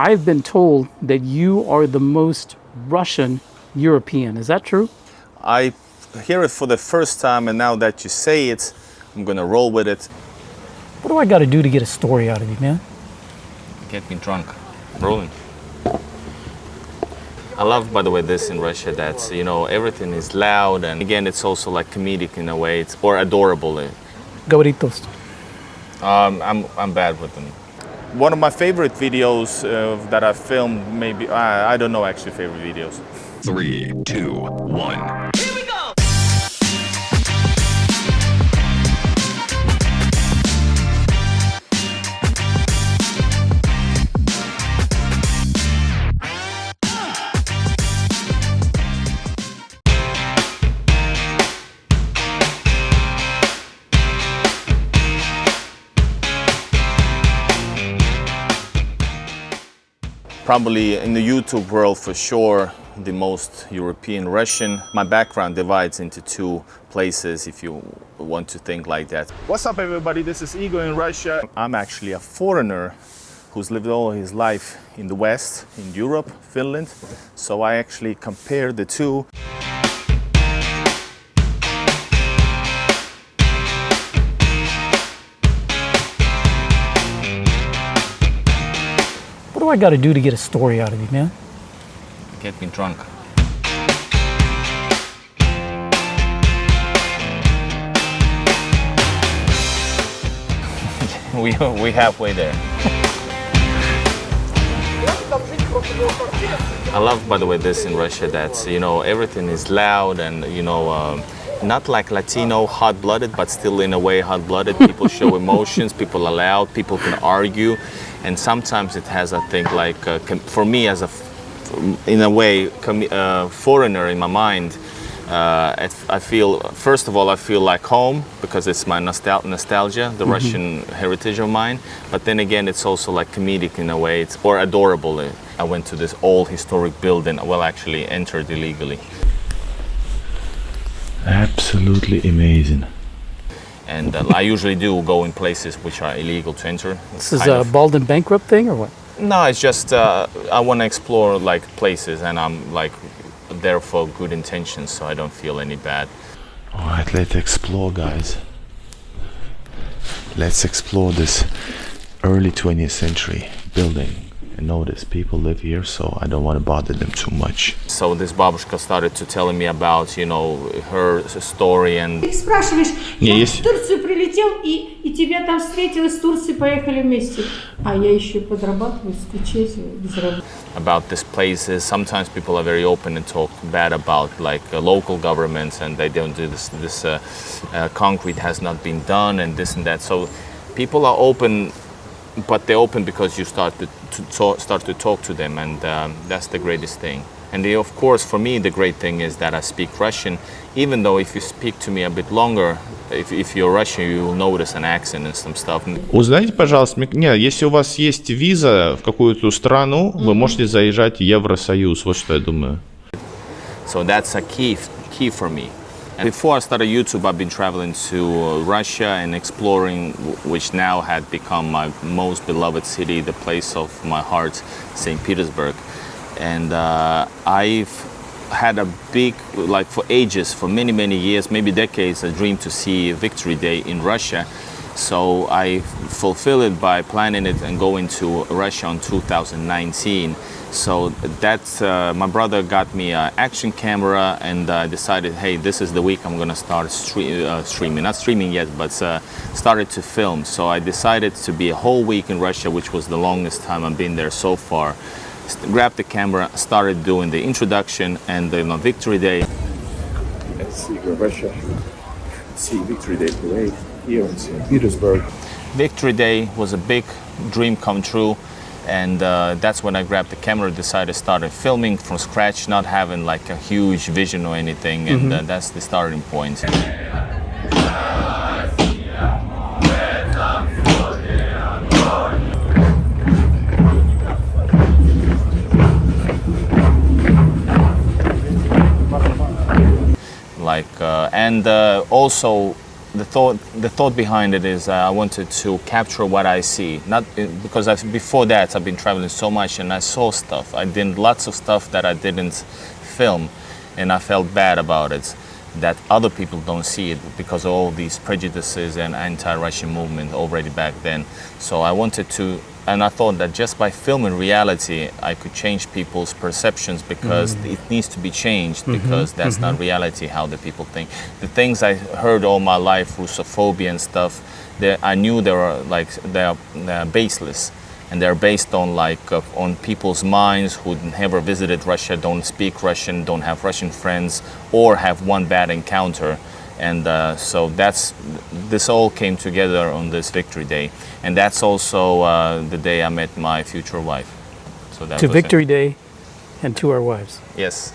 I've been told that you are the most Russian European. Is that true? I hear it for the first time, and now that you say it, I'm gonna roll with it. What do I got to do to get a story out of you, man? Get me drunk. Rolling. I love, by the way, this in Russia, that, you know, everything is loud, and again, it's also like comedic in a way, or adorable. Gavritos. I'm bad with them. One of my favorite videos that I filmed, maybe, I don't know actually favorite videos. 3, 2, 1. Here we go! Probably in the YouTube world for sure, the most European Russian. My background divides into two places if you want to think like that. What's up everybody, this is Igor in Russia. I'm actually a foreigner who's lived all his life in the West, in Europe, Finland. So I actually compare the two. What do I got to do to get a story out of you, man? Get me drunk. we halfway there. I love, by the way, this in Russia, that, you know, everything is loud and, you know, not like Latino, hot-blooded, but still in a way hot-blooded. People show emotions, people are loud, people can argue. And sometimes it has, I think, like, for me as a, in a way, foreigner in my mind, I feel, first of all, I feel like home because it's my nostalgia, the Russian heritage of mine. But then again, it's also like comedic in a way, or adorable. I went to this old historic building, well, actually entered illegally. Absolutely amazing. And I usually do go in places which are illegal to enter. This is a bald and bankrupt thing, or what? No, it's just I want to explore like places, and I'm like there for good intentions, so I don't feel any bad. All right, let's explore, guys. Let's explore this early 20th century building. And notice people live here, so I don't want to bother them too much. So this babushka started to telling me about, you know, her story and... Ты спрашиваешь, я в Турцию прилетел, и тебя там встретил, из Турции поехали вместе. А я еще подрабатываю, стучусь без работы. About these places, sometimes people are very open and talk bad about like local governments, and they don't do this concrete has not been done and this and that. So people are open, but they're open because you start to talk to them, and that's the greatest thing. And of course, for me, the great thing is that I speak Russian. Even though if you speak to me a bit longer, if you're Russian, you will notice an accent and some stuff. Узнайте, пожалуйста, если у вас есть виза в какую-то страну, вы можете заезжать в Евросоюз. Вот что я думаю. So that's a key for me. And before I started YouTube, I've been traveling to Russia and exploring, which now had become my most beloved city, the place of my heart, St. Petersburg. And I've had a big, like for ages, for many, many years, maybe decades, a dream to see Victory Day in Russia. So I fulfilled it by planning it and going to Russia in 2019. So that's, my brother got me an action camera, and I decided, hey, this is the week I'm gonna start streaming. Not streaming yet, but started to film. So I decided to be a whole week in Russia, which was the longest time I've been there so far. Grabbed the camera, started doing the introduction, and then on Victory Day. Let's see, Russia. See Victory Day parade here in St. Petersburg. Victory Day was a big dream come true. And that's when I grabbed the camera, decided to start filming from scratch, not having like a huge vision or anything, and that's the starting point. Like, and also the thought behind it is I wanted to capture what I see. Not because before that I've been traveling so much and I saw stuff. I did lots of stuff that I didn't film, and I felt bad about it. That other people don't see it because of all these prejudices and anti-Russian movement already back then. So I wanted to, and I thought that just by filming reality, I could change people's perceptions because it needs to be changed because that's not reality how the people think. The things I heard all my life, Russophobia and stuff, I knew they're baseless. And they're based on on people's minds who never visited Russia, don't speak Russian, don't have Russian friends, or have one bad encounter. And so this all came together on this Victory Day, and that's also the day I met my future wife. So that To was Victory it. Day and to our wives. Yes.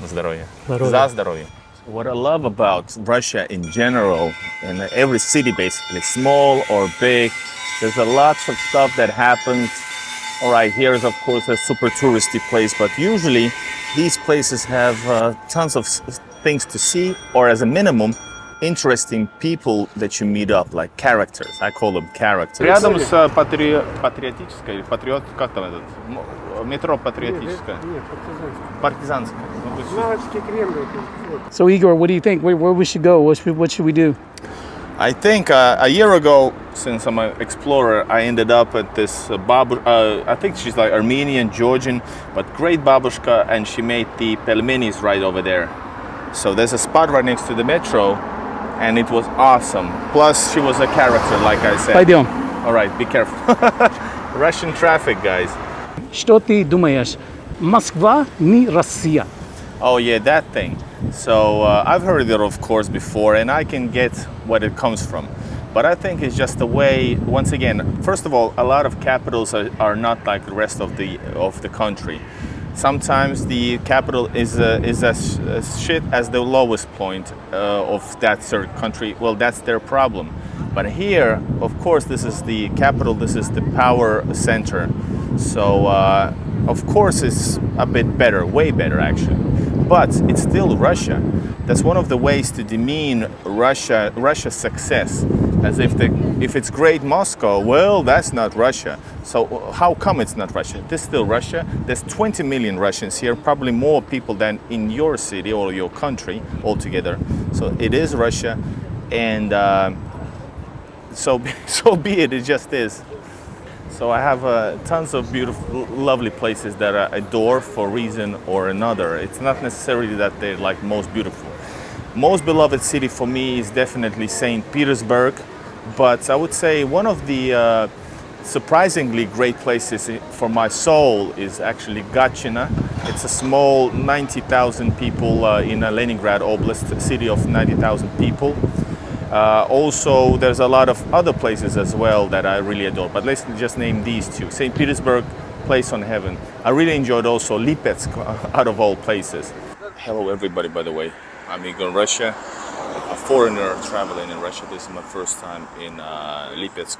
Здоровье. Здоровье. За здоровье. What I love about Russia in general, in every city basically, small or big, there's a lots of stuff that happens. All right, here's of course a super touristy place, but usually these places have tons of things to see, or as a minimum, interesting people that you meet up, like characters. I call them characters. Рядом с патриотической, патриот, как там этот, метро патриотическое. Партизанское. So Igor, what do you think? Where we should go? What should we do? I think a year ago, since I'm an explorer, I ended up at this I think she's like Armenian, Georgian, but great babushka, and she made the pelmenis right over there. So there's a spot right next to the metro, and it was awesome. Plus, she was a character, like I said. Пойдем. All right, be careful. Russian traffic, guys. Что ты думаешь? Москва не Россия. Oh yeah, that thing. So I've heard it, of course, before, and I can get what it comes from. But I think it's just the way. Once again, first of all, a lot of capitals are not like the rest of the country. Sometimes the capital is as shit as the lowest point of that certain country. Well, that's their problem. But here, of course, this is the capital. This is the power center. So of course, it's a bit better, way better actually. But it's still Russia. That's one of the ways to demean Russia's success, as if it's great Moscow, well, that's not Russia. So how come it's not Russia? This is still Russia. There's 20 million Russians here, probably more people than in your city or your country altogether. So it is Russia, and so be it. It just is. So I have tons of beautiful, lovely places that I adore for a reason or another. It's not necessarily that they're like most beautiful. Most beloved city for me is definitely St. Petersburg, but I would say one of the surprisingly great places for my soul is actually Gatchina. It's a small 90,000 people in a Leningrad Oblast, a city of 90,000 people. Also, there's a lot of other places as well that I really adore, but let's just name these two. St. Petersburg, place on heaven. I really enjoyed also Lipetsk, out of all places. Hello everybody, by the way. I'm Igor, Russia, a foreigner traveling in Russia. This is my first time in Lipetsk.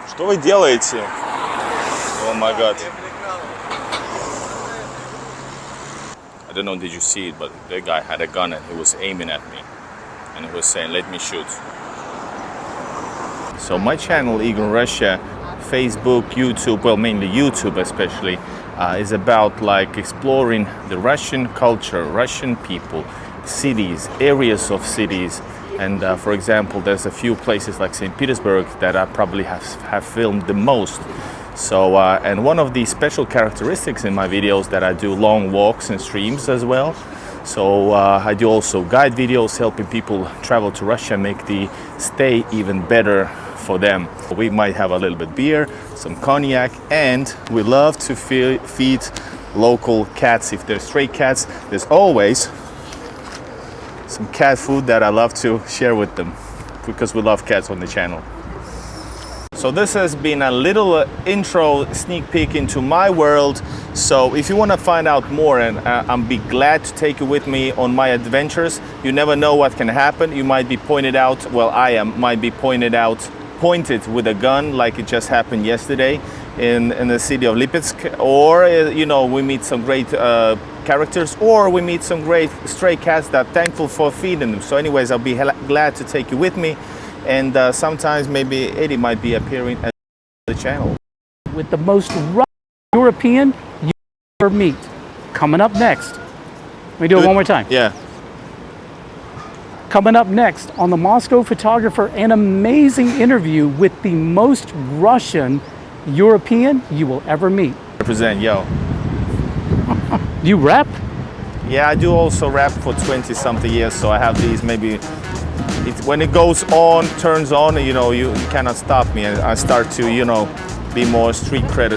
Что вы делаете? Oh my God. I don't know, did you see it, but the guy had a gun and he was aiming at me. And he was saying, let me shoot. So my channel, Igor Russia, Facebook, YouTube, well, mainly YouTube especially, is about like exploring the Russian culture, Russian people, cities, areas of cities. And for example, there's a few places like St. Petersburg that I probably have filmed the most. So, and one of the special characteristics in my videos that I do long walks and streams as well. So I do also guide videos helping people travel to Russia, make the stay even better for them. We might have a little bit beer, some cognac, and we love to feed local cats. If they're stray cats, there's always some cat food that I love to share with them because we love cats on the channel. So this has been a little intro sneak peek into my world. So if you want to find out more, and I'll be glad to take you with me on my adventures. You never know what can happen. You might be pointed out, well, might be pointed with a gun like it just happened yesterday in the city of Lipetsk. Or, you know, we meet some great characters, or we meet some great stray cats that are thankful for feeding them. So anyways, I'll be glad to take you with me, and sometimes maybe Eddie might be appearing at the channel. With the most European you ever meet. Coming up next. Let me do it one more time. Yeah. Coming up next on the Moscow Photographer, an amazing interview with the most Russian European you will ever meet. Represent, yo. Do you rap? Yeah, I do also rap for 20 something years, so I have these maybe, when it goes on, turns on, you know, you cannot stop me. And I start to, you know, be more street cred,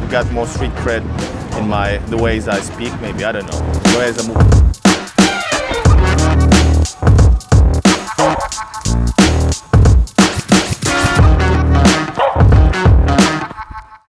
got more street cred in the ways I speak, maybe, I don't know, the ways I move.